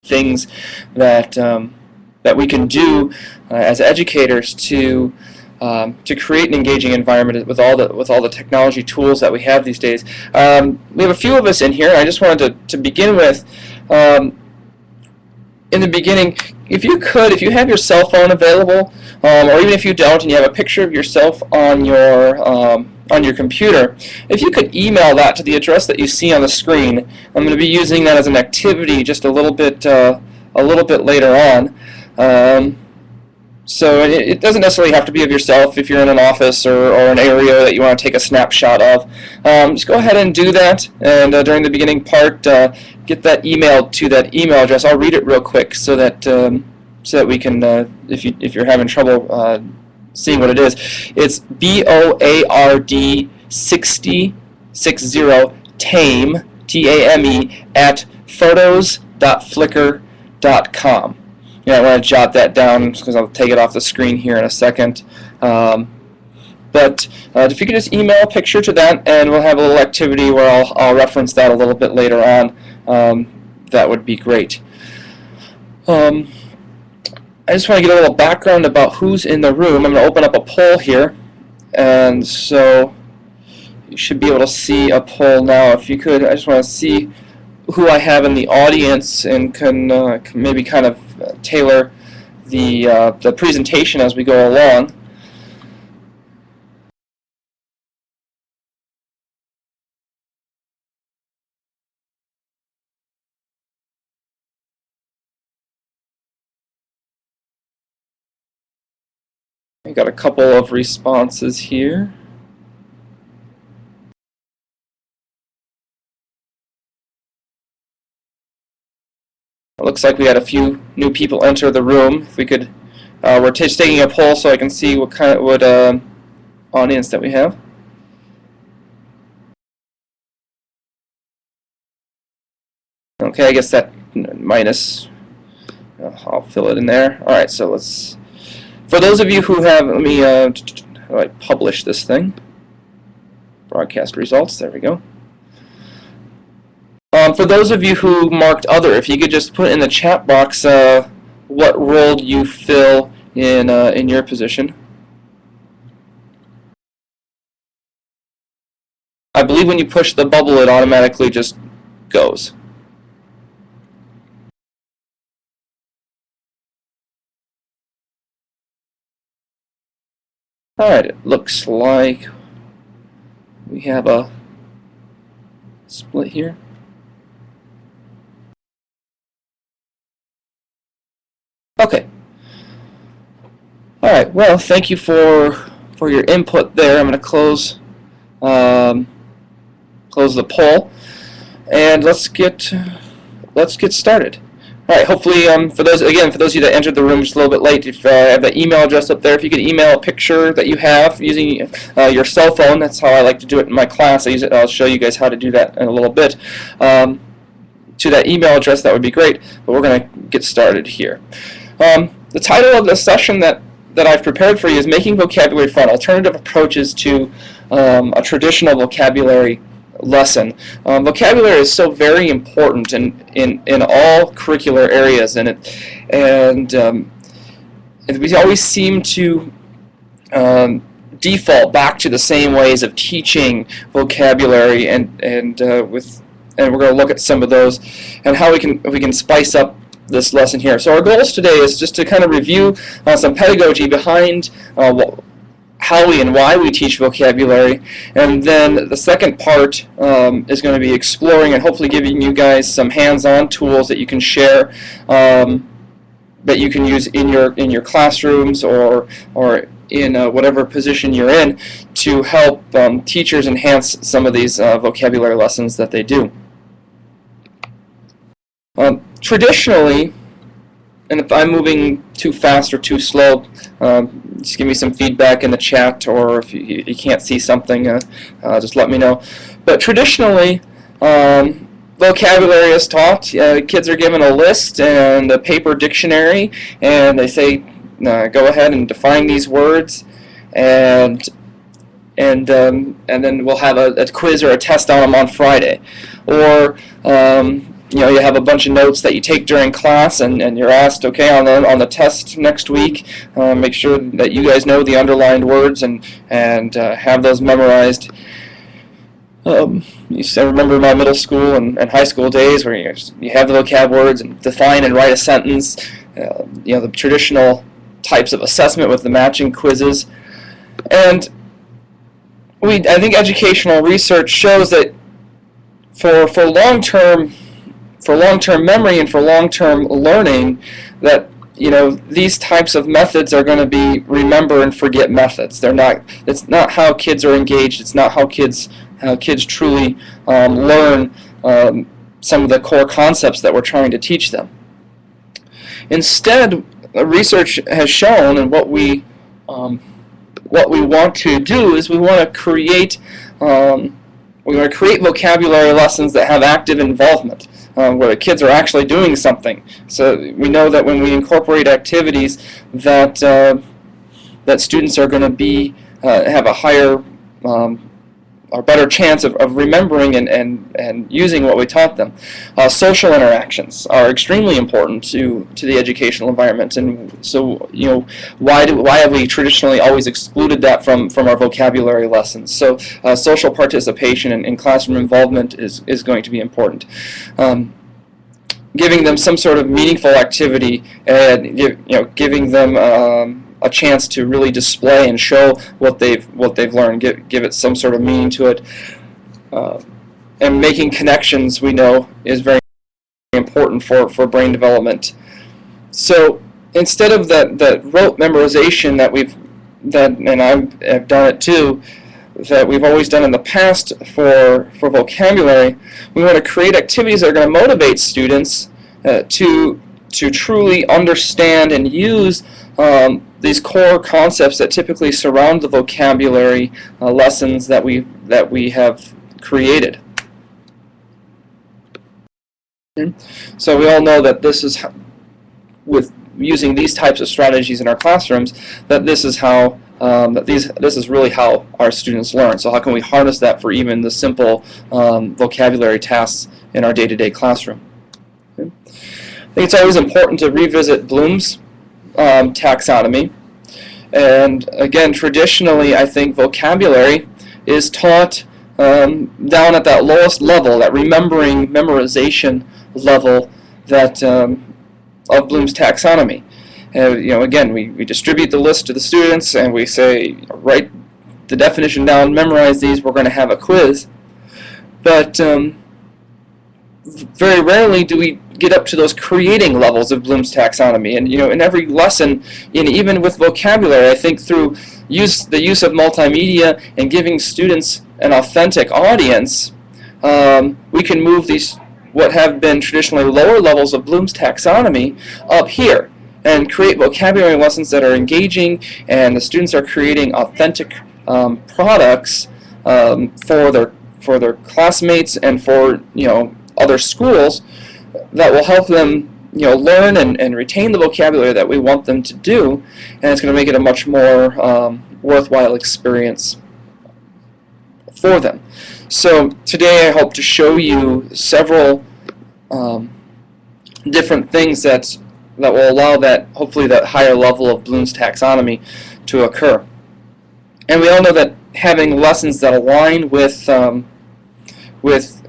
things that that we can do as educators to create an engaging environment with all the technology tools that we have these days. We have a few of us in here. I just wanted to begin with. In the beginning, if you have your cell phone available, or even if you don't, and you have a picture of yourself on your computer, if you could email that to the address that you see on the screen. I'm going to be using that as an activity just a little bit later on. So it doesn't necessarily have to be of yourself if you're in an office or an area that you want to take a snapshot of. Just go ahead and do that, and during the beginning part, get that emailed to that email address. I'll read it real quick so that we can, if you're having trouble seeing what it is, it's BOARD60 TAME TAME at photos.flickr.com. I want to jot that down because I'll take it off the screen here in a second. But if you could just email a picture to that, and we'll have a little activity where I'll reference that a little bit later on, that would be great. I just want to get a little background about who's in the room. I'm going to open up a poll here, and so you should be able to see a poll now. If you could, I just want to see who I have in the audience and can maybe kind of tailor the presentation as we go along. I got a couple of responses here. It looks like we had a few new people enter the room. If we could, we're just taking a poll so I can see what audience that we have. Okay, I guess that minus. I'll fill it in there. All right, so let's. For those of you who have, let me how do I publish this thing? Broadcast results. There we go. For those of you who marked other, if you could just put in the chat box what role you fill in your position. I believe when you push the bubble, it automatically just goes. Alright, it looks like we have a split here. Okay. Alright, well, thank you for your input there. I'm going to close the poll, and let's get started. All right. Hopefully, for those of you that entered the room just a little bit late, if I have the email address up there, if you could email a picture that you have using your cell phone. That's how I like to do it in my class. I'll show you guys how to do that in a little bit. To that email address, that would be great. But we're going to get started here. The title of the session that I've prepared for you is Making Vocabulary Fun: Alternative Approaches to a Traditional Vocabulary Lesson. Vocabulary is so very important in all curricular areas, and we always seem to default back to the same ways of teaching vocabulary, and we're going to look at some of those and how we can spice up this lesson here. So our goals today is just to kind of review some pedagogy behind how we and why we teach vocabulary, and then the second part is going to be exploring and hopefully giving you guys some hands-on tools that you can share, that you can use in your classrooms or in whatever position you're in to help teachers enhance some of these vocabulary lessons that they do. Traditionally, and if I'm moving too fast or too slow, just give me some feedback in the chat, or if you can't see something, just let me know. But traditionally, vocabulary is taught. Kids are given a list and a paper dictionary, and they say, go ahead and define these words, and then we'll have a quiz or a test on them on Friday. Or you have a bunch of notes that you take during class, and you're asked, okay, on the test next week, make sure that you guys know the underlined words and have those memorized. I remember my middle school and high school days where you have the vocab words and define and write a sentence. The traditional types of assessment with the matching quizzes, and I think educational research shows that for long-term memory and for long-term learning, that these types of methods are going to be remember and forget methods. It's not how kids are engaged. It's not how kids truly learn some of the core concepts that we're trying to teach them. Instead, research has shown, and what we want to do is we want to create vocabulary lessons that have active involvement, where the kids are actually doing something. So we know that when we incorporate activities, that students are going to have a higher or better chance of remembering and using what we taught them. Social interactions are extremely important to the educational environment, and so why have we traditionally always excluded that from our vocabulary lessons? So social participation and classroom involvement is going to be important. Giving them some sort of meaningful activity and giving them a chance to really display and show what they've learned, give it some sort of meaning to it, and making connections, we know, is very important for brain development. So instead of that rote memorization and I've done it too, that we've always done in the past for vocabulary, we want to create activities that are going to motivate students to truly understand and use these core concepts that typically surround the vocabulary lessons that we have created. So we all know that this is with using these types of strategies in our classrooms, that this is how this is really how our students learn. So how can we harness that for even the simple vocabulary tasks in our day-to-day classroom? Okay. I think it's always important to revisit Bloom's taxonomy. And again, traditionally, I think vocabulary is taught down at that lowest level, that memorization level that of Bloom's taxonomy. Again, we distribute the list to the students and we say, write the definition down, memorize these, we're going to have a quiz. But very rarely do we get up to those creating levels of Bloom's taxonomy. And in every lesson, even with vocabulary, I think through the use of multimedia and giving students an authentic audience, we can move these what have been traditionally lower levels of Bloom's taxonomy up here and create vocabulary lessons that are engaging, and the students are creating authentic products for their classmates and for other schools that will help them learn and retain the vocabulary that we want them to do, and it's going to make it a much more worthwhile experience for them. So today I hope to show you several different things that will allow hopefully that higher level of Bloom's taxonomy to occur. And we all know that having lessons that align with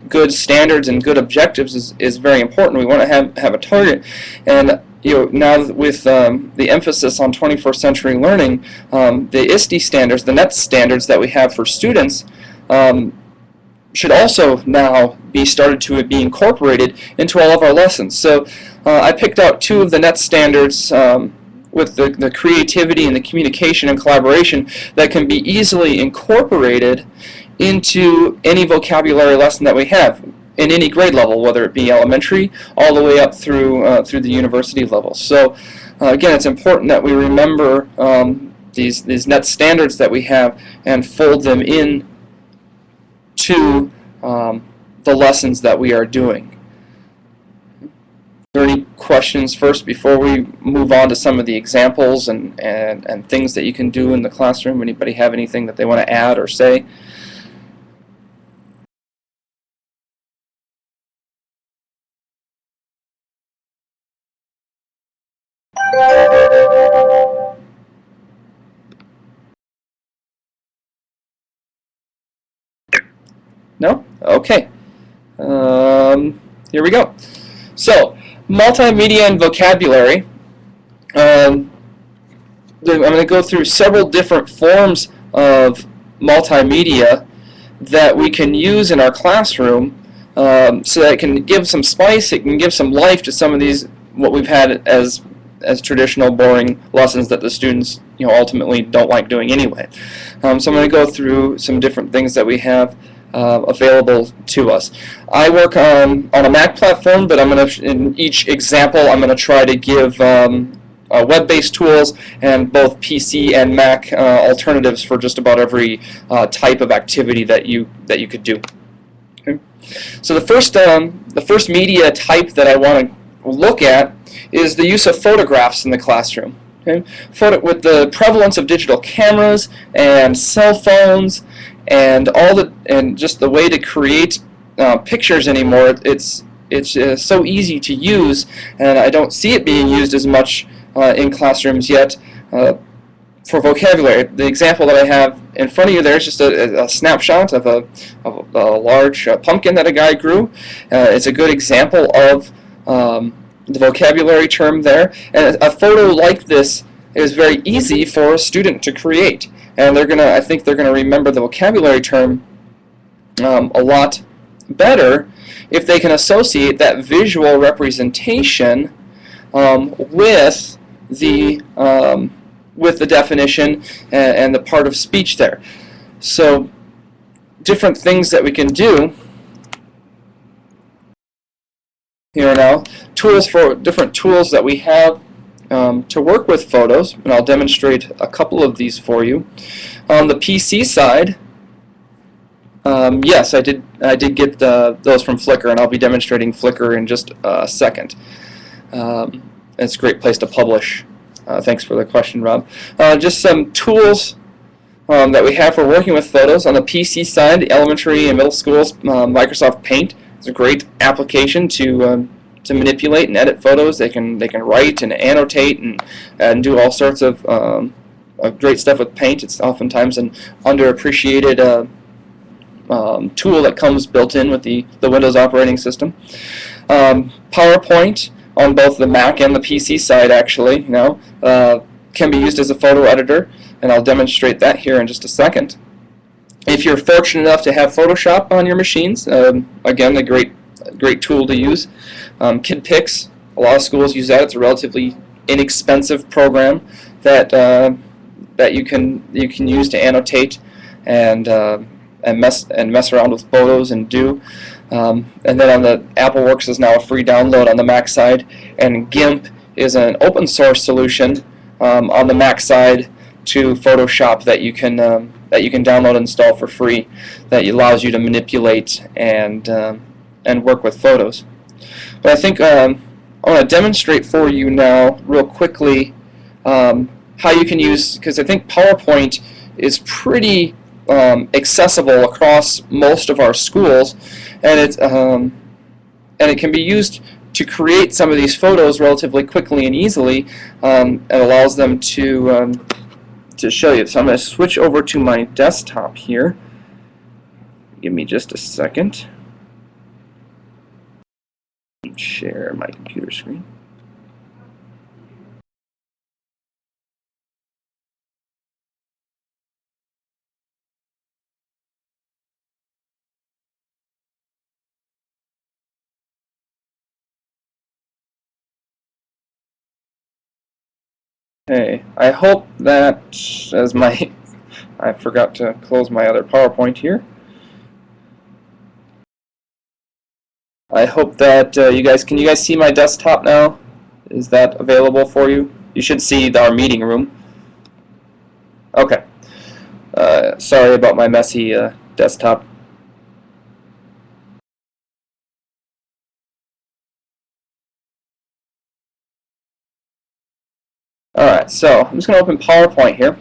good standards and good objectives is very important. We want to have a target, and now with the emphasis on 21st century learning, the ISTE standards, the NET standards that we have for students, should also now be started to be incorporated into all of our lessons. So I picked out two of the NET standards with the creativity and the communication and collaboration that can be easily incorporated into any vocabulary lesson that we have in any grade level, whether it be elementary all the way up through the university level. So again, it's important that we remember these NET standards that we have and fold them in to the lessons that we are doing. Are there any questions first before we move on to some of the examples and things that you can do in the classroom? Anybody have anything that they want to add or say? No? Okay. Here we go. So, multimedia and vocabulary. I'm going to go through several different forms of multimedia that we can use in our classroom, so that it can give some spice, it can give some life to some of these, what we've had as traditional boring lessons that the students ultimately don't like doing anyway. So I'm going to go through some different things that we have available to us. I work on a Mac platform, but in each example I'm going to try to give web-based tools and both PC and Mac alternatives for just about every type of activity that you could do. Okay. So the first media type that I want to look at is the use of photographs in the classroom. Okay. With the prevalence of digital cameras and cell phones and just the way to create pictures anymore, it's so easy to use, and I don't see it being used as much in classrooms yet. For vocabulary, the example that I have in front of you there is just a snapshot of a large pumpkin that a guy grew. It's a good example of the vocabulary term there, and a photo like this is very easy for a student to create, and I think they're gonna remember the vocabulary term a lot better if they can associate that visual representation with the definition and the part of speech there. So different things that we can do here now, different tools that we have to work with photos, and I'll demonstrate a couple of these for you. On the PC side, yes, I did get those from Flickr, and I'll be demonstrating Flickr in just a second. It's a great place to publish. Thanks for the question, Rob. Just some tools that we have for working with photos. On the PC side, the elementary and middle schools, Microsoft Paint is a great application to manipulate and edit photos. They can write and annotate and do all sorts of great stuff with Paint. It's oftentimes an underappreciated tool that comes built in with the Windows operating system. PowerPoint on both the Mac and the PC side actually, can be used as a photo editor, and I'll demonstrate that here in just a second. If you're fortunate enough to have Photoshop on your machines, again, a great tool to use. KidPix, a lot of schools use that. It's a relatively inexpensive program that you can use to annotate and mess around with photos and do. And then on the AppleWorks is now a free download on the Mac side, and GIMP is an open source solution on the Mac side to Photoshop that you can download and install for free, that allows you to manipulate and work with photos. But I think I want to demonstrate for you now real quickly how you can use, because I think PowerPoint is pretty accessible across most of our schools, and it can be used to create some of these photos relatively quickly and easily, and allows them to show you. So I'm going to switch over to my desktop here. Give me just a second. Share my computer screen. Okay, I hope that I forgot to close my other PowerPoint here. I hope that can you guys see my desktop now? Is that available for you? You should see our meeting room. Okay. Sorry about my messy desktop. Alright, so I'm just going to open PowerPoint here.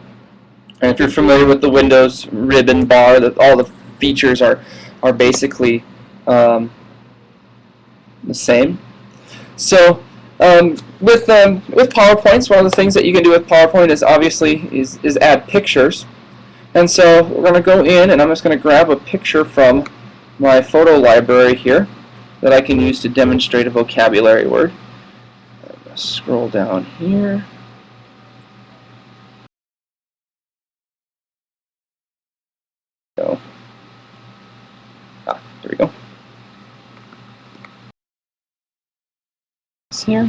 And if you're familiar with the Windows ribbon bar, all the features are basically the same. So With PowerPoints, one of the things that you can do with PowerPoint is obviously is add pictures. And so we're going to go in, and I'm just going to grab a picture from my photo library here that I can use to demonstrate a vocabulary word. I'm going to scroll down here. Go. There we go. It's here.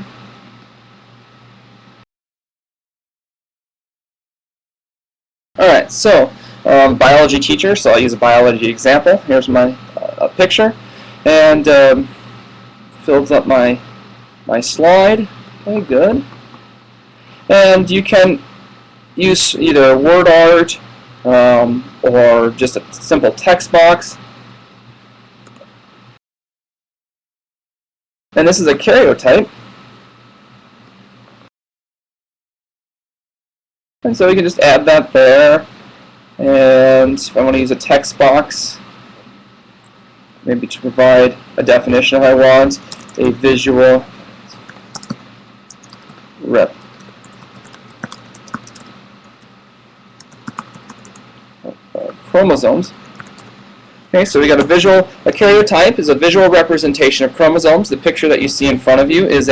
Alright, so biology teacher, so I'll use a biology example. Here's my picture, and fills up my slide. Okay, good. And you can use either word art or just a simple text box. And this is a karyotype. And so we can just add that there. And if I want to use a text box, maybe to provide a definition if I want, a visual rep. Chromosomes. Okay, so we got a karyotype is a visual representation of chromosomes. The picture that you see in front of you is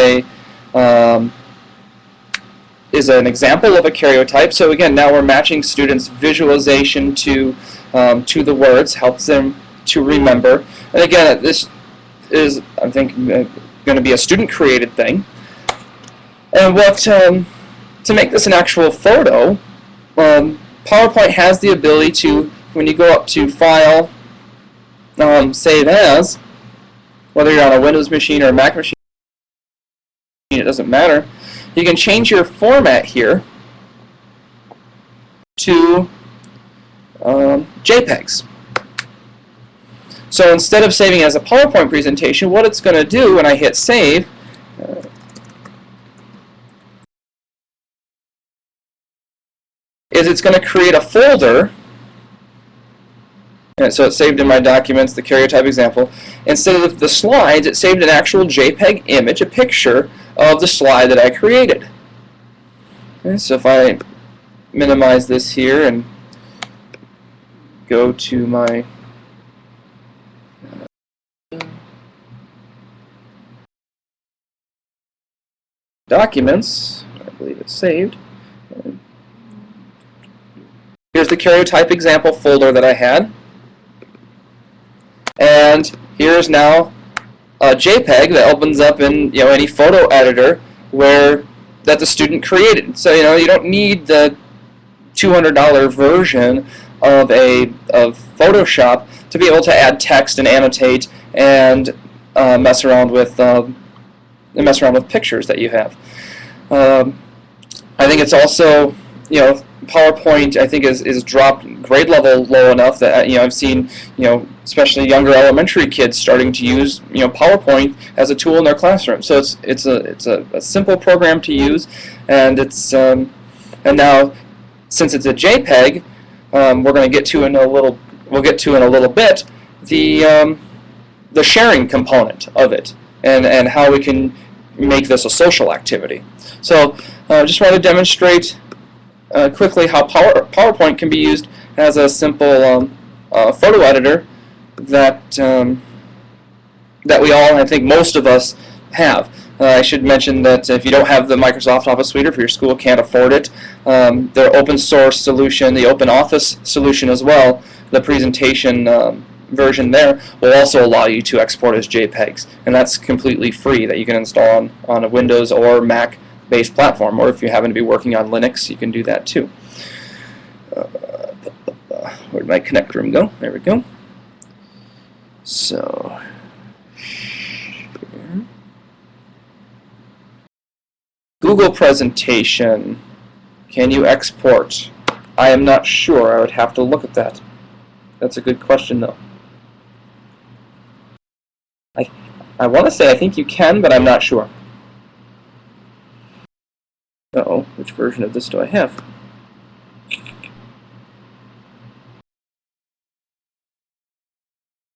an example of a karyotype. So again, now we're matching students' visualization to the words, helps them to remember. And again, this is, I think, going to be a student-created thing. And what to make this an actual photo, PowerPoint has the ability to, when you go up to File, Save As, whether you're on a Windows machine or a Mac machine, it doesn't matter. You can change your format here to JPEGs. So instead of saving as a PowerPoint presentation, what it's going to do when I hit Save is it's going to create a folder. And so it's saved in my documents, the karyotype example. Instead of the slides, it saved an actual JPEG image, a picture of the slide that I created. Okay, so if I minimize this here and go to my documents, I believe it's saved. Here's the karyotype example folder that I had. And here's now a JPEG that opens up in any photo editor that the student created. So you don't need the $200 version of Photoshop to be able to add text and annotate and mess around with pictures that you have. I think it's also PowerPoint, I think, is dropped grade level low enough that I've seen especially younger elementary kids starting to use PowerPoint as a tool in their classroom. So it's a simple program to use, and and now since it's a JPEG, we're going to get to in a little bit the sharing component of it and how we can make this a social activity. So just want to demonstrate quickly how PowerPoint can be used as a simple photo editor that we all, I think most of us, have. I should mention that if you don't have the Microsoft Office Suite, or if your school can't afford it, their open source solution, the Open Office solution as well, the presentation version there, will also allow you to export as JPEGs, and that's completely free, that you can install on a Windows or Mac based platform, or if you happen to be working on Linux, you can do that too. Where did my connect room go? There we go. So here. Google presentation. Can you export? I am not sure. I would have to look at that. That's a good question, though. I want to say I think you can, but I'm not sure. Uh-oh, which version of this do I have?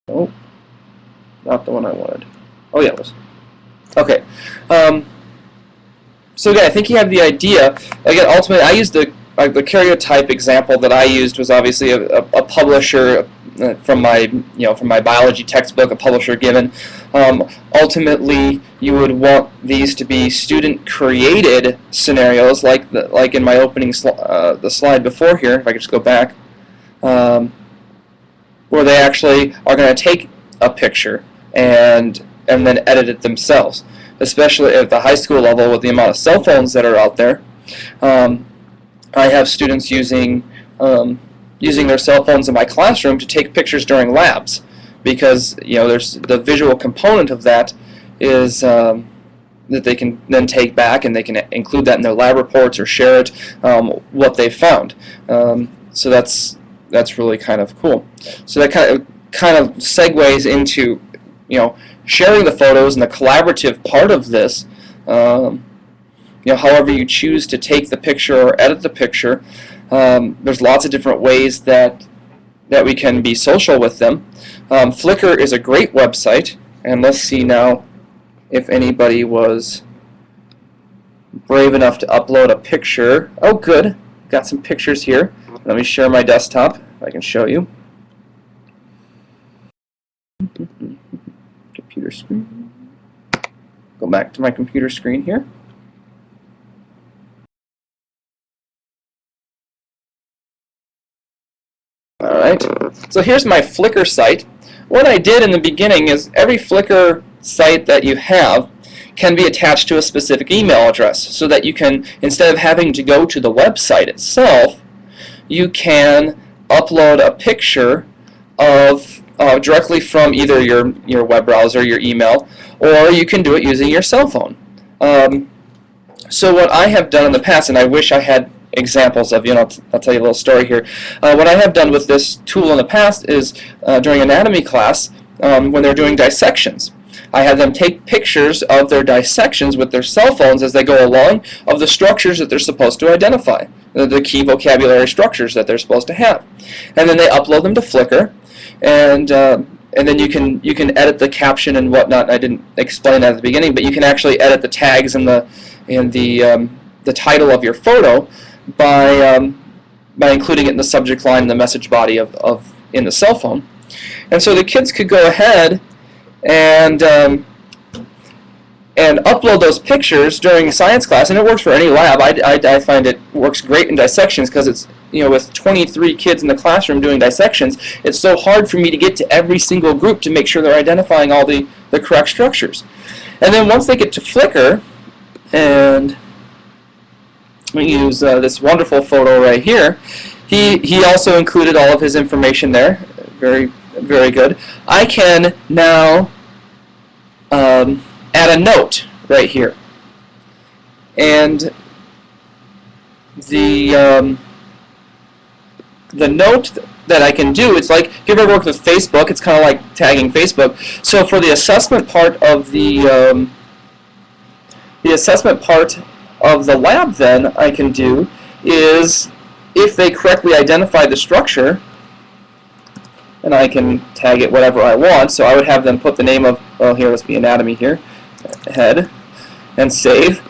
Oh, not the one I wanted. Oh yeah, it was. Okay. So again, I think you have the idea. Again, ultimately, I used the karyotype example that I used was obviously a publisher from my biology textbook, a publisher given. Ultimately, you would want these to be student-created scenarios, like in my opening the slide before here. If I could just go back, where they actually are going to take a picture and then edit it themselves. Especially at the high school level, with the amount of cell phones that are out there, I have students using their cell phones in my classroom to take pictures during labs, because there's the visual component of that is that they can then take back and they can include that in their lab reports or share it what they found. So that's really kind of cool. So that kind of segues into sharing the photos and the collaborative part of this. However you choose to take the picture or edit the picture, there's lots of different ways that we can be social with them. Flickr is a great website, and let's see now if anybody was brave enough to upload a picture. Oh, good. Got some pictures here. Let me share my desktop if I can show you. Computer screen. Go back to my computer screen here. Alright, so here's my Flickr site. What I did in the beginning is every Flickr site that you have can be attached to a specific email address, so that you can, instead of having to go to the website itself, you can upload a picture of directly from either your web browser, your email, or you can do it using your cell phone. So what I have done in the past, and I wish I had examples of, I'll tell you a little story here. What I have done with this tool in the past is during anatomy class, when they're doing dissections, I had them take pictures of their dissections with their cell phones as they go along of the structures that they're supposed to identify, the key vocabulary structures that they're supposed to have. And then they upload them to Flickr, and then you can edit the caption and whatnot. I didn't explain that at the beginning, but you can actually edit the tags and the title of your photo by including it in the subject line and the message body in the cell phone. And so the kids could go ahead and upload those pictures during science class, and it works for any lab. I find it works great in dissections, because it's with 23 kids in the classroom doing dissections, it's so hard for me to get to every single group to make sure they're identifying all the correct structures. And then once they get to Flickr, and we use this wonderful photo right here, he also included all of his information there. Very, very good. I can now add a note right here, and the note that I can do, it's like, if you ever worked with Facebook, it's kind of like tagging Facebook. So for the assessment part of the lab, then I can do is, if they correctly identify the structure, and I can tag it whatever I want. So I would have them put the name of, well, here, let's be anatomy here, head, and save.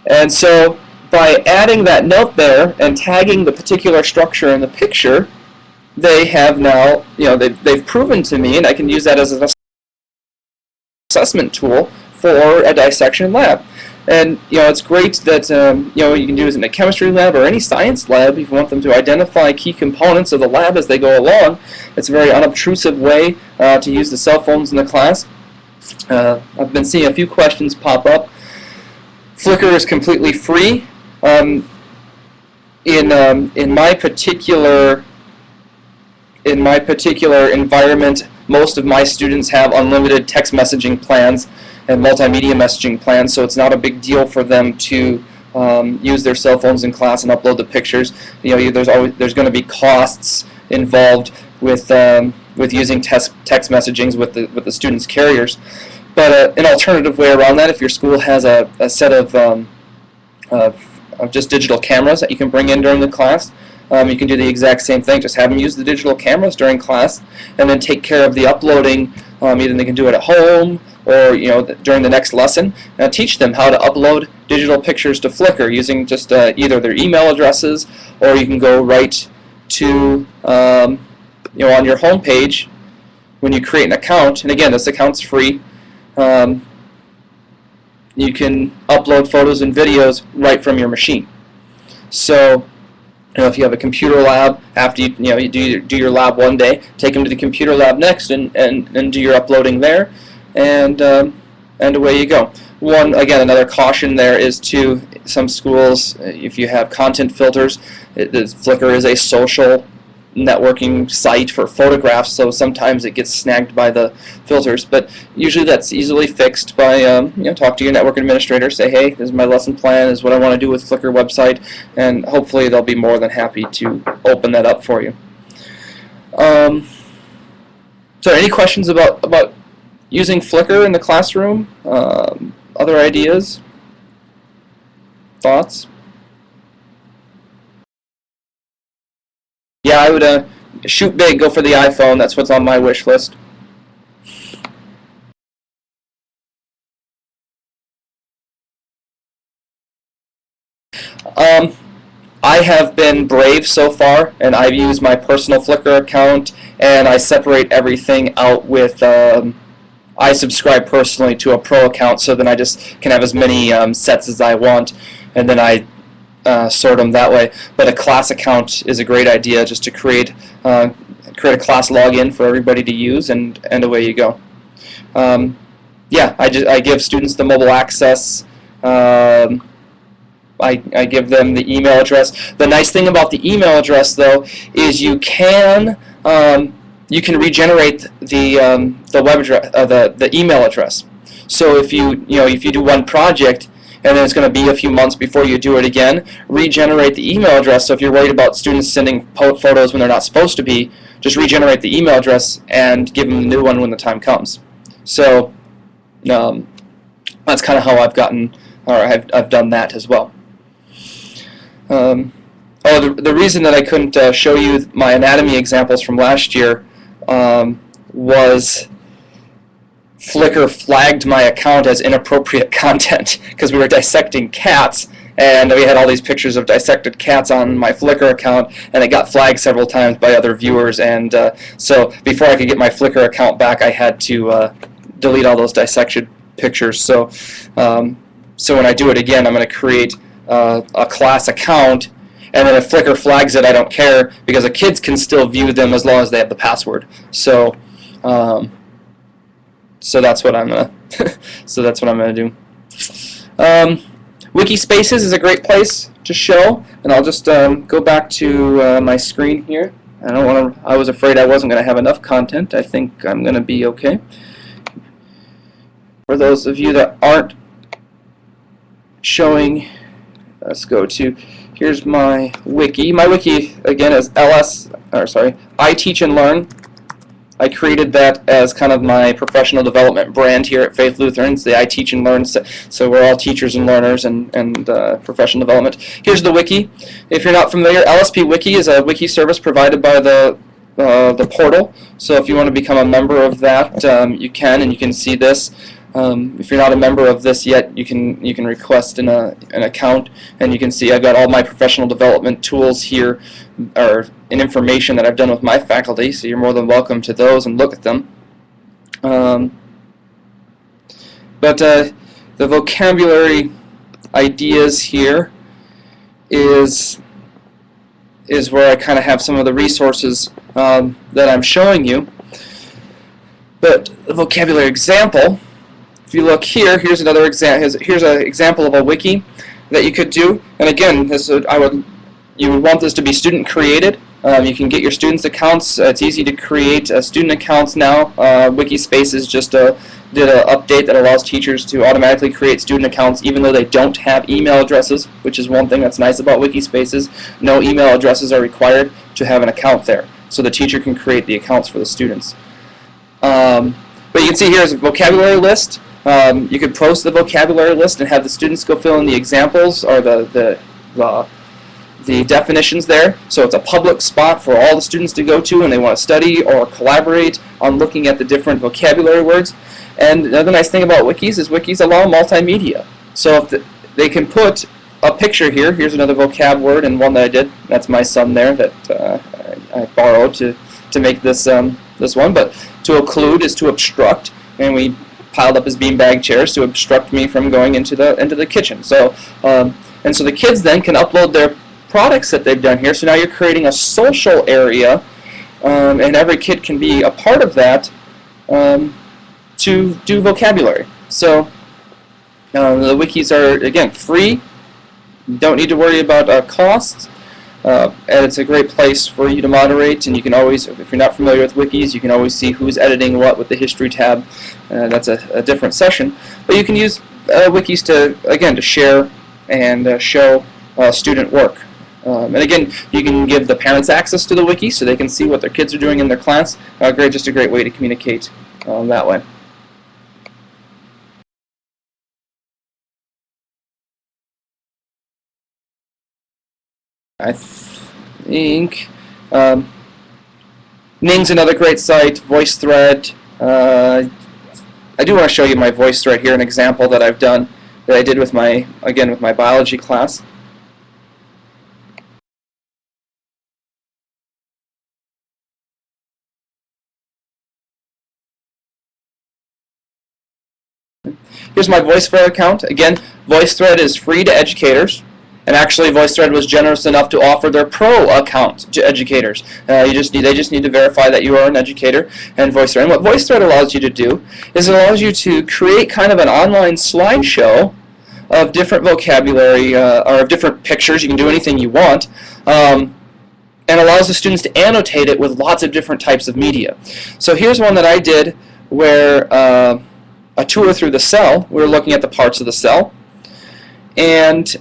And so by adding that note there and tagging the particular structure in the picture, they have now, they've proven to me, and I can use that as an assessment tool for a dissection lab. And it's great that you can do it in a chemistry lab or any science lab if you want them to identify key components of the lab as they go along. It's a very unobtrusive way to use the cell phones in the class. I've been seeing a few questions pop up. Flickr is completely free. In my particular environment, most of my students have unlimited text messaging plans and multimedia messaging plans, so it's not a big deal for them to use their cell phones in class and upload the pictures. There's going to be costs involved with using text messagings with the students' carriers. But an alternative way around that, if your school has a set of just digital cameras that you can bring in during the class, you can do the exact same thing. Just have them use the digital cameras during class, and then take care of the uploading Either they can do it at home or during the next lesson. Teach them how to upload digital pictures to Flickr using just either their email addresses, or you can go right to on your home page when you create an account. And again, this account's free. You can upload photos and videos right from your machine. So, if you have a computer lab, after you do your lab one day, take them to the computer lab next and do your uploading there, and away you go. Another caution there is to some schools, if you have content filters, Flickr is a social networking site for photographs, so sometimes it gets snagged by the filters, but usually that's easily fixed by talk to your network administrator, say, hey, this is my lesson plan, this is what I want to do with Flickr website, and hopefully they'll be more than happy to open that up for you. So any questions about using Flickr in the classroom? Other ideas? Thoughts? Yeah, I would shoot big, go for the iPhone. That's what's on my wish list. I have been brave so far, and I've used my personal Flickr account, and I separate everything out with, I subscribe personally to a pro account, so then I just can have as many sets as I want, and then I sort them that way. But a class account is a great idea, just to create a class login for everybody to use, and away you go. Yeah, I give students the mobile access. I give them the email address. The nice thing about the email address, though, is you can regenerate the web address, the email address. So if you do one project, and then it's going to be a few months before you do it again, regenerate the email address. So if you're worried about students sending photos when they're not supposed to be, just regenerate the email address and give them a new one when the time comes. So that's kind of how I've gotten, or I've done that as well. The reason that I couldn't show you my anatomy examples from last year was Flickr flagged my account as inappropriate content because we were dissecting cats, and we had all these pictures of dissected cats on my Flickr account, and it got flagged several times by other viewers, and so before I could get my Flickr account back, I had to delete all those dissected pictures. So when I do it again, I'm going to create a class account, and then if Flickr flags it, I don't care, because the kids can still view them as long as they have the password. So so that's what I'm gonna do. Wikispaces is a great place to show, and I'll just go back to my screen here. I was afraid I wasn't gonna have enough content. I think I'm gonna be okay. For those of you that aren't showing, let's go to, here's my wiki. My wiki again is I Teach and Learn. I created that as kind of my professional development brand here at Faith Lutherans, the I Teach and Learn, so we're all teachers and learners and professional development. Here's the wiki. If you're not familiar, LSP Wiki is a wiki service provided by the portal, so if you want to become a member of that, you can, and you can see this. If you're not a member of this yet, you can request an account, and you can see I've got all my professional development tools here, or information that I've done with my faculty, so you're more than welcome to those and look at them. But the vocabulary ideas here is where I kind of have some of the resources that I'm showing you. But the vocabulary example, if you look here, here's another example. Here's an example of a wiki that you could do. And again, you would want this to be student created. You can get your students' accounts. It's easy to create student accounts now. Wikispaces just did an update that allows teachers to automatically create student accounts even though they don't have email addresses, which is one thing that's nice about Wikispaces. No email addresses are required to have an account there, so the teacher can create the accounts for the students. But you can see here is a vocabulary list. You could post the vocabulary list and have the students go fill in the examples or the the definitions there, so it's a public spot for all the students to go to when they want to study or collaborate on looking at the different vocabulary words. And the other nice thing about wikis is wikis allow multimedia. So if they can put a picture here. Here's another vocab word and one that I did. That's my son there that I borrowed to make this this one. But to occlude is to obstruct, and we piled up his beanbag chairs to obstruct me from going into the kitchen. So and so the kids then can upload their products that they've done here. So now you're creating a social area, and every kid can be a part of that to do vocabulary. So the wikis are, again, free. You don't need to worry about costs, and it's a great place for you to moderate. And you can always, if you're not familiar with wikis, you can always see who's editing what with the history tab. That's a different session. But you can use wikis to, again, to share and show student work. And again, you can give the parents access to the wiki so they can see what their kids are doing in their class. Just a great way to communicate that way. I think Ning's another great site. VoiceThread. I do want to show you my VoiceThread here, an example that I've done that I did with my biology class. Here's my VoiceThread account. Again, VoiceThread is free to educators. And actually, VoiceThread was generous enough to offer their pro account to educators. They just need to verify that you are an educator. And VoiceThread. And what VoiceThread allows you to do is it allows you to create kind of an online slideshow of different vocabulary or of different pictures. You can do anything you want, and allows the students to annotate it with lots of different types of media. So here's one that I did where a tour through the cell. We were looking at the parts of the cell, and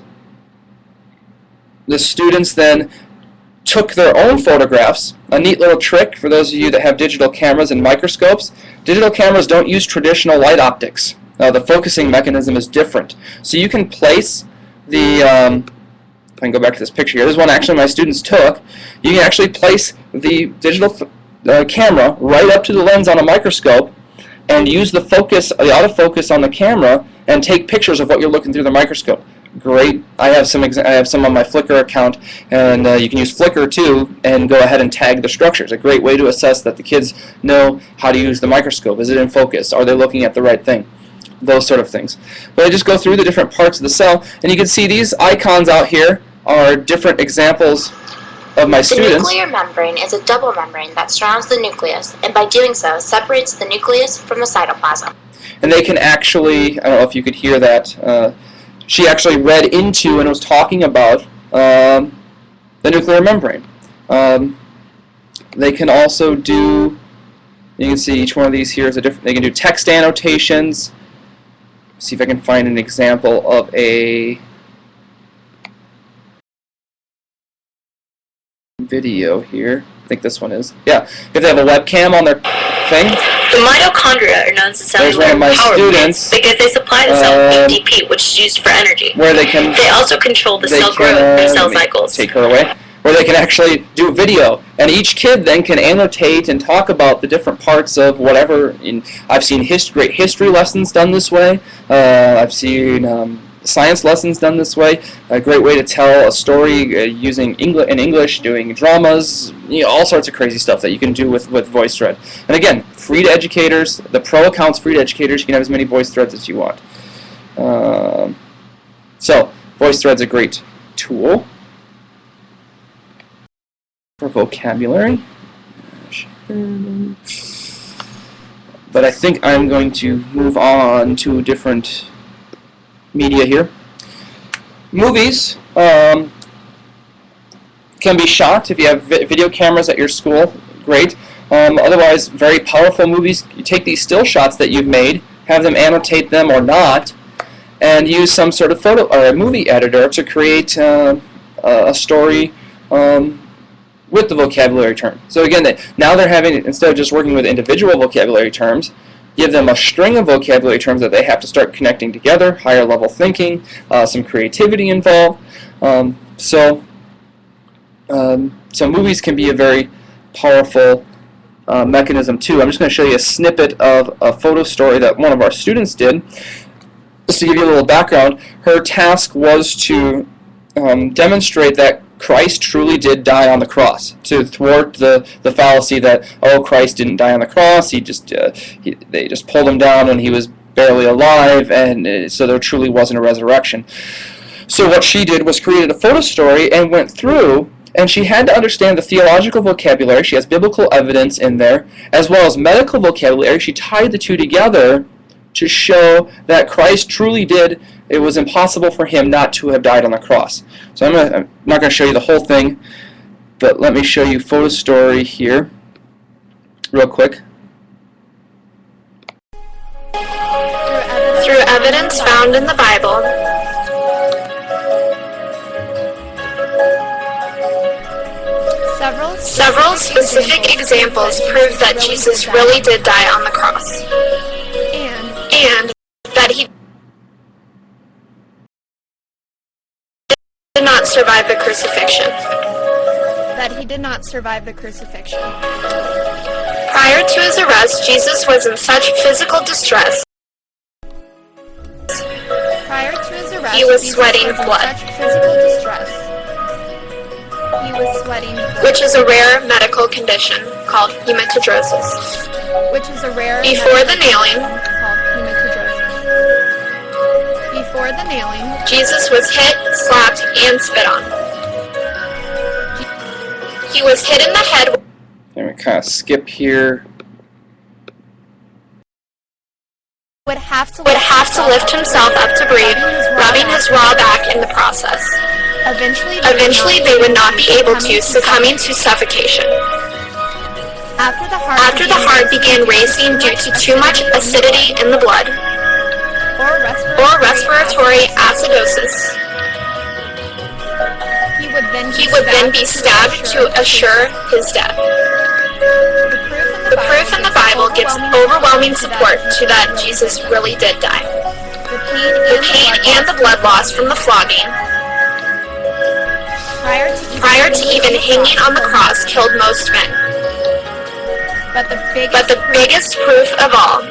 the students then took their own photographs. A neat little trick for those of you that have digital cameras and microscopes. Digital cameras don't use traditional light optics. The focusing mechanism is different. So you can place the, if I can go back to this picture here, this is one actually my students took. You can actually place the digital camera right up to the lens on a microscope and use the autofocus on the camera and take pictures of what you're looking through the microscope. Great. I have some on my Flickr account, and you can use Flickr too and go ahead and tag the structures. A great way to assess that the kids know how to use the microscope. Is it in focus? Are they looking at the right thing? Those sort of things. But I just go through the different parts of the cell, and you can see these icons out here are different examples of my students. The nuclear membrane is a double membrane that surrounds the nucleus, and by doing so, separates the nucleus from the cytoplasm. And they can actually, I don't know if you could hear that, she actually read into and was talking about the nuclear membrane. They can also do, you can see each one of these here is a different, they can do text annotations. See if I can find an example of a video here. I think this one is. Yeah, if they have a webcam on their thing. The mitochondria are known as the cellular power plants because they supply the cell with ATP, which is used for energy. Where they can. They also control the cell growth and cell cycles. Take her away. Where they can actually do video, and each kid then can annotate and talk about the different parts of whatever. I've seen great history lessons done this way. I've seen science lessons done this way. A great way to tell a story using English, doing dramas, all sorts of crazy stuff that you can do with VoiceThread. And again, free to educators. The pro account's free to educators. You can have as many VoiceThreads as you want. So VoiceThread's a great tool for vocabulary. But I think I'm going to move on to a different media here. Movies can be shot if you have video cameras at your school. Great. Otherwise, very powerful movies. You take these still shots that you've made, have them annotate them or not, and use some sort of photo or a movie editor to create a story with the vocabulary term. So again, now they're having, instead of just working with individual vocabulary terms, give them a string of vocabulary terms that they have to start connecting together, higher level thinking, some creativity involved. So So movies can be a very powerful mechanism too. I'm just going to show you a snippet of a photo story that one of our students did. Just to give you a little background, her task was to demonstrate that Christ truly did die on the cross, to thwart the fallacy that, oh, Christ didn't die on the cross, they just pulled him down when he was barely alive, and so there truly wasn't a resurrection. So what she did was created a photo story and went through, and she had to understand the theological vocabulary. She has biblical evidence in there, as well as medical vocabulary. She tied the two together to show that Christ truly did. It was impossible for him not to have died on the cross. So I'm not going to show you the whole thing, but let me show you photo story here real quick. Through evidence found in the Bible, several specific examples prove that Jesus really did die on the cross, and that he did not survive the crucifixion. Prior to his arrest, Jesus was in such physical distress. He was sweating blood, which is a rare medical condition called hematidrosis. Before the nailing, Jesus was hit, slapped, and spit on. He was hit in the head. I'm going to kind of skip here. Would have to lift himself up to breathe, rubbing his raw back in the process. Eventually, they would not be able to, succumbing to suffocation. After the heart began racing due to too much acidity in the blood, or respiratory acidosis, he would then be stabbed to assure his death. The proof in the Bible gives overwhelming support to that Jesus really did die. The pain and the blood loss from the flogging, prior to even hanging on the cross, killed most men. But the biggest proof of all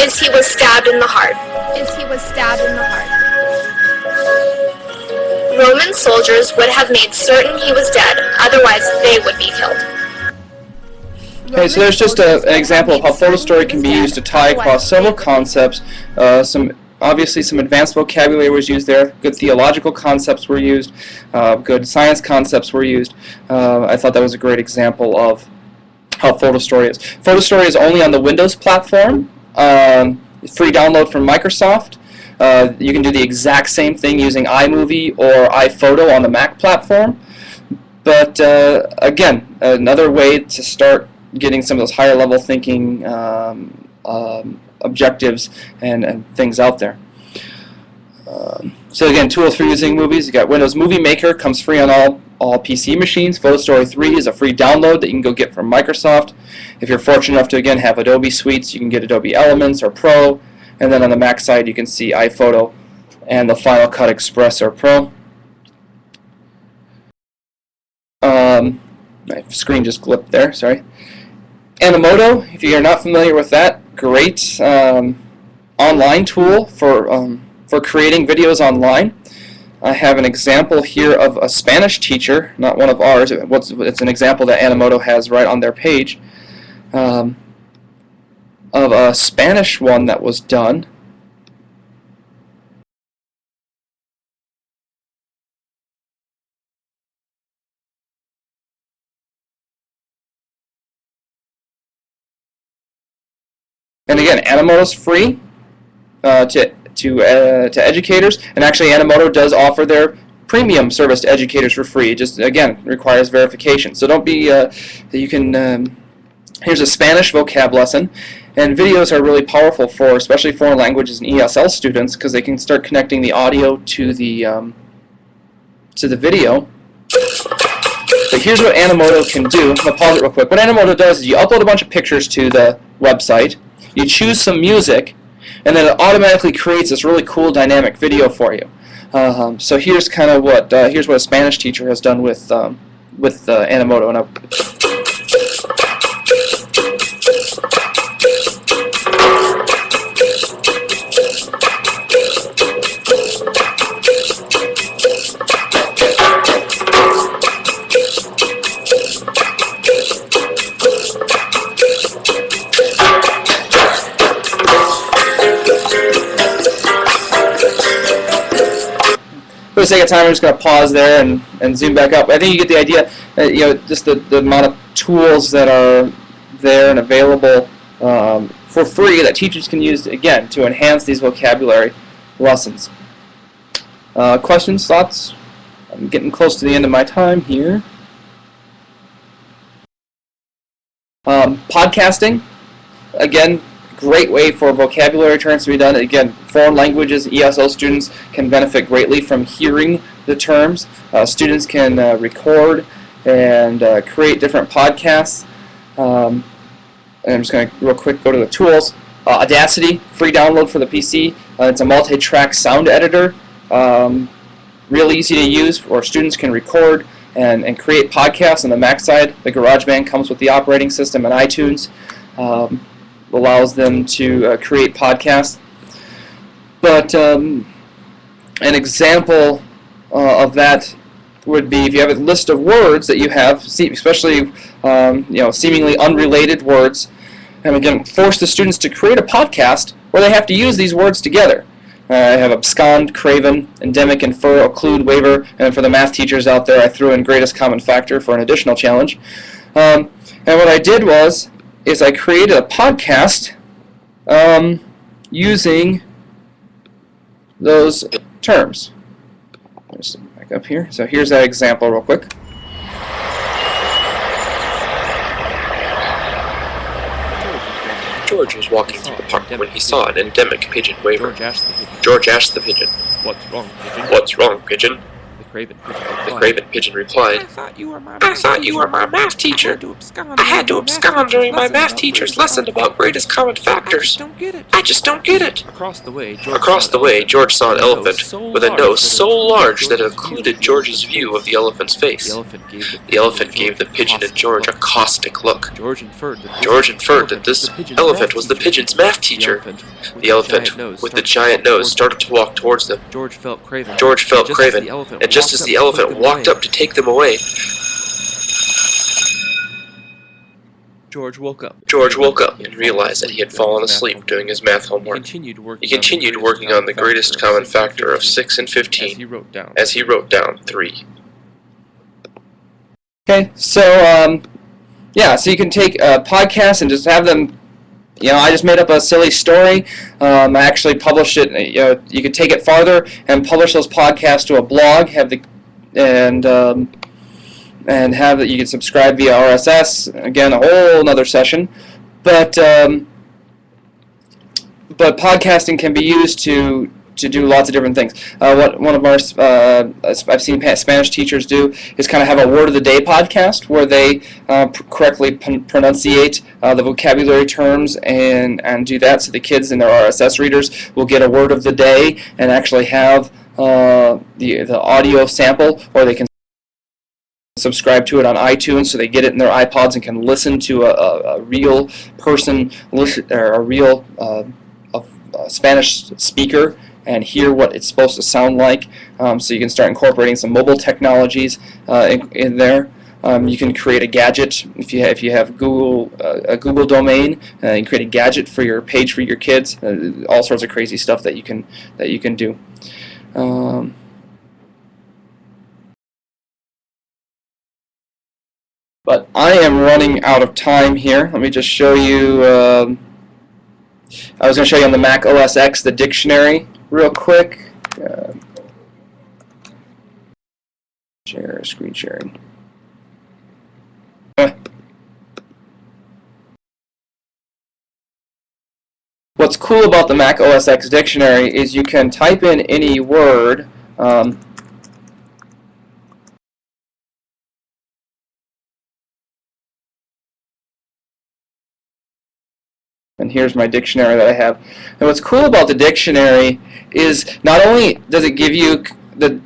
is he was stabbed in the heart. Roman soldiers would have made certain he was dead, otherwise they would be killed. Okay, so there's just an example of how photo story can be used to tie across several concepts. Obviously some advanced vocabulary was used there, good theological concepts were used, good science concepts were used. I thought that was a great example of how photo story is. Photo story is only on the Windows platform, free download from Microsoft. You can do the exact same thing using iMovie or iPhoto on the Mac platform. But again, another way to start getting some of those higher level thinking objectives and things out there. So again, tools for using movies. You got Windows Movie Maker, comes free on all PC machines. Photo Story 3 is a free download that you can go get from Microsoft. If you're fortunate enough to again have Adobe suites, you can get Adobe Elements or Pro. And then on the Mac side, you can see iPhoto and the Final Cut Express or Pro. My screen just clipped there, sorry. Animoto, if you're not familiar with that, great online tool for creating videos online. I have an example here of a Spanish teacher, not one of ours. It's an example that Animoto has right on their page. Of a Spanish one that was done. And again, Animoto's free to educators, and actually Animoto does offer their premium service to educators for free. It just again requires verification. So don't be you can. Here's a Spanish vocab lesson, and videos are really powerful for especially foreign languages and ESL students because they can start connecting the audio to the video. But here's what Animoto can do. I'm going to pause it real quick. What Animoto does is you upload a bunch of pictures to the website, you choose some music, and then it automatically creates this really cool dynamic video for you. So here's kind of what here's what a Spanish teacher has done with Animoto. And for the sake of time, I'm just going to pause there and zoom back up. I think you get the idea. Just the amount of tools that are there and available for free that teachers can use, again, to enhance these vocabulary lessons. Questions, thoughts? I'm getting close to the end of my time here. Podcasting, again, great way for vocabulary terms to be done. Again, foreign languages, ESL students can benefit greatly from hearing the terms. Students can record and create different podcasts. And I'm just going to real quick go to the tools. Audacity, free download for the PC. It's a multi-track sound editor. Real easy to use, where students can record and create podcasts on the Mac side. The GarageBand comes with the operating system and iTunes. Allows them to create podcasts. But an example of that would be if you have a list of words that you have, especially seemingly unrelated words, and again, force the students to create a podcast where they have to use these words together. I have abscond, craven, endemic, infer, occlude, waiver, and for the math teachers out there, I threw in greatest common factor for an additional challenge. And what I did is I created a podcast using those terms. Just back up here. So here's that example real quick. George was walking through the park when he saw an endemic pigeon waver. George asked the pigeon, "What's wrong, pigeon?" "What's wrong, pigeon?" The craven pigeon replied, I thought you were my math teacher. I had to abscond during my math teacher's lesson about greatest common factors. I just don't get it. Across the way, George saw an elephant with a nose so large that it occluded George's view of the elephant's face. The elephant gave the pigeon and George a caustic look. George inferred that this elephant was the pigeon's math teacher. The elephant with the giant nose started to walk towards them. George felt craven, and just as the elephant walked up to take them away, George woke up and realized that he had fallen asleep doing his math homework. He continued working on the greatest common factor of 6 and 15 as he wrote down 3. Okay, so so you can take a podcast and just have them. I just made up a silly story. I actually published it. You could take it farther and publish those podcasts to a blog. And have that you can subscribe via RSS. Again, a whole another session. But podcasting can be used to do lots of different things. What one of our I've seen Spanish teachers do is kind of have a word of the day podcast where they correctly pronunciate the vocabulary terms and do that, so the kids and their RSS readers will get a word of the day and actually have the audio sample, or they can subscribe to it on iTunes so they get it in their iPods and can listen to a real person, or a real Spanish speaker, and hear what it's supposed to sound like. So you can start incorporating some mobile technologies in there. You can create a gadget if you have a Google domain. You can create a gadget for your page for your kids. All sorts of crazy stuff that you can do. But I am running out of time here. Let me just show you. I was going to show you on the Mac OS X the dictionary real quick. Screen sharing. What's cool about the Mac OS X dictionary is you can type in any word. And here's my dictionary that I have. And what's cool about the dictionary is not only does it give you the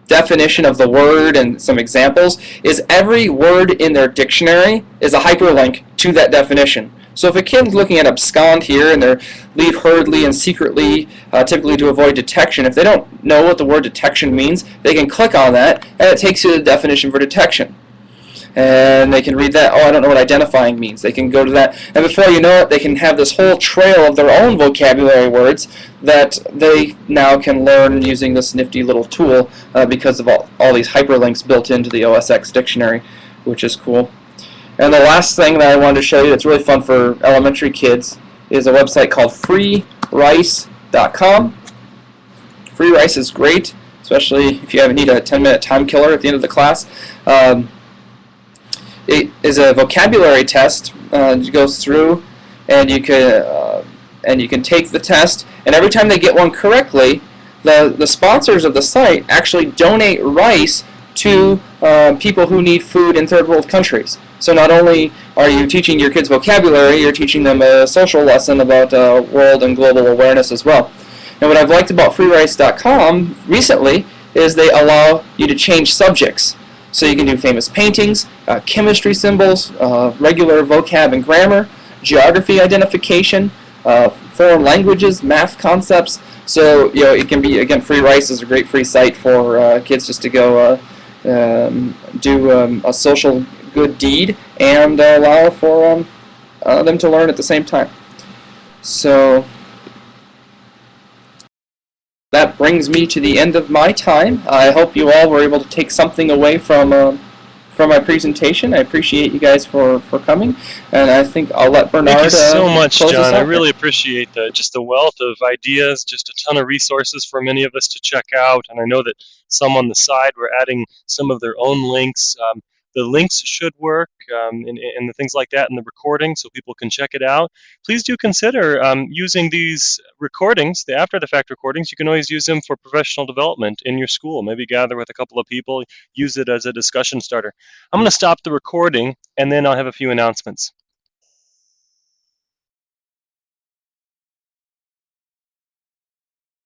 definition of the word and some examples, is every word in their dictionary is a hyperlink to that definition. So if a kid's looking at abscond here and they're leave hurriedly and secretly, typically to avoid detection, if they don't know what the word detection means, they can click on that and it takes you to the definition for detection. And they can read that, oh, I don't know what identifying means. They can go to that, and before you know it, they can have this whole trail of their own vocabulary words that they now can learn using this nifty little tool because of all these hyperlinks built into the OSX dictionary, which is cool. And the last thing that I wanted to show you that's really fun for elementary kids is a website called freerice.com. Free Rice is great, especially if you need a 10-minute time killer at the end of the class. It is a vocabulary test. It goes through, and you can take the test. And every time they get one correctly, the sponsors of the site actually donate rice to people who need food in third world countries. So not only are you teaching your kids vocabulary, you're teaching them a social lesson about world and global awareness as well. And what I've liked about freerice.com recently is they allow you to change subjects. So you can do famous paintings, chemistry symbols, regular vocab and grammar, geography identification, foreign languages, math concepts. So it can be, again, Free Rice is a great free site for kids just to go do a social good deed and allow for them to learn at the same time. So that brings me to the end of my time. I hope you all were able to take something away from my presentation. I appreciate you guys for coming, and I think I'll let Bernard. Thank you so much, John. I really here. appreciate just the wealth of ideas, just a ton of resources for many of us to check out, and I know that some on the side were adding some of their own links. The links should work and the things like that in the recording so people can check it out. Please do consider using these recordings, the after-the-fact recordings. You can always use them for professional development in your school. Maybe gather with a couple of people, use it as a discussion starter. I'm going to stop the recording, and then I'll have a few announcements.